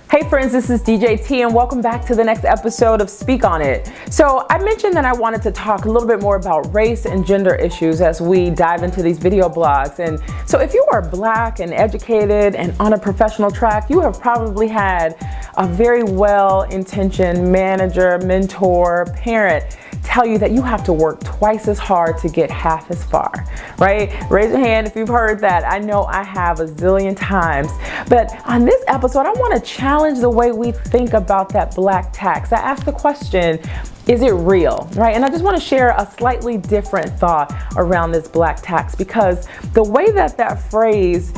Hey friends, this is DJ T and welcome back to the next episode of Speak On It. So I mentioned that I wanted to talk a little bit more about race and gender issues as we dive into these video blogs. And so if you are Black and educated and on a professional track, you have probably had a very well-intentioned manager, mentor, parent tell you that you have to work twice as hard to get half as far, right? Raise your hand if you've heard that. I know I have a zillion times. But on this episode, I want to challenge the way we think about that Black tax. I asked the question, is it real, right? And I just want to share a slightly different thought around this Black tax, because the way that that phrase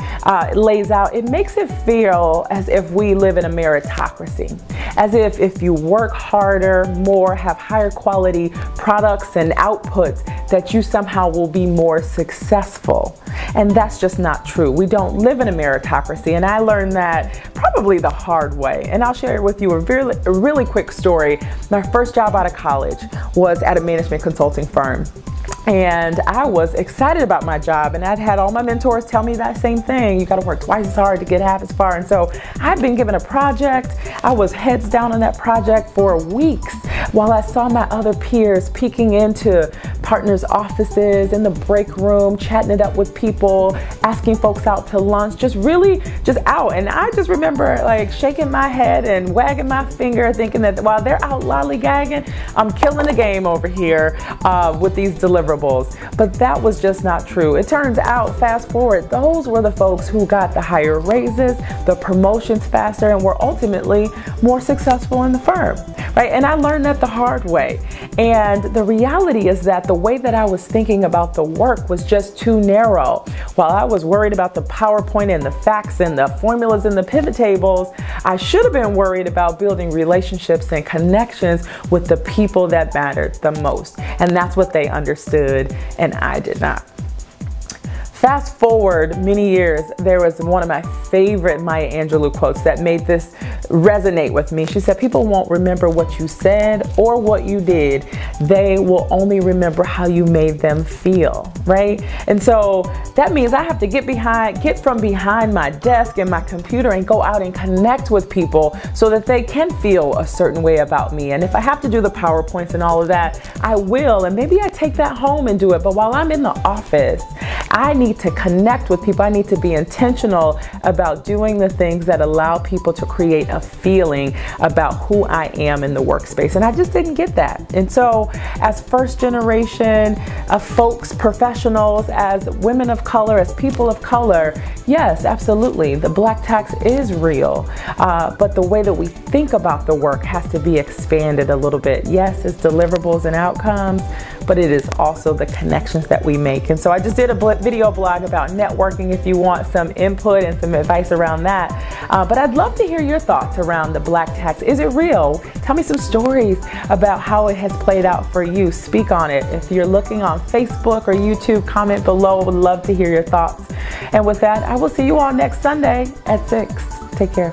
lays out, it makes it feel as if we live in a meritocracy, as if you work harder, more, have higher quality products and outputs, that you somehow will be more successful. And that's just not true. We don't live in a meritocracy, and I learned that probably the hard way. And I'll share with you a really quick story. My first job out of college was at a management consulting firm. And I was excited about my job, and I'd had all my mentors tell me that same thing. You got to work twice as hard to get half as far. And so I'd been given a project. I was heads down on that project for weeks while I saw my other peers peeking into partners' offices, in the break room, chatting it up with people, asking folks out to lunch, just out. And I just remember like shaking my head and wagging my finger, thinking that while they're out lollygagging, I'm killing the game over here with these deliverables. But that was just not true. It turns out, fast forward, those were the folks who got the higher raises, the promotions faster, and were ultimately more successful in the firm, right? And I learned that the hard way. And the reality is that the way that I was thinking about the work was just too narrow. While I was worried about the PowerPoint and the facts and the formulas and the pivot tables, I should have been worried about building relationships and connections with the people that mattered the most. And that's what they understood, and I did not. Fast forward many years, there was one of my favorite Maya Angelou quotes that made this resonate with me. She said, people won't remember what you said or what you did. They will only remember how you made them feel, right? And so that means I have to get from behind my desk and my computer and go out and connect with people so that they can feel a certain way about me. And if I have to do the PowerPoints and all of that, I will. And maybe I take that home and do it. But while I'm in the office, I need to connect with people. I need to be intentional about doing the things that allow people to create a feeling about who I am in the workspace. And I just didn't get that. And so as first generation of folks, professionals, as women of color, as people of color, yes, absolutely, the Black tax is real. But the way that we think about the work has to be expanded a little bit. Yes, it's deliverables and outcomes, but it is also the connections that we make. And so I just did a video blog about networking if you want some input and some advice around that. But I'd love to hear your thoughts around the Black tax. Is it real? Tell me some stories about how it has played out for you. Speak on it. If you're looking on Facebook or YouTube, comment below. I would love to hear your thoughts. And with that, I will see you all next Sunday at 6. Take care.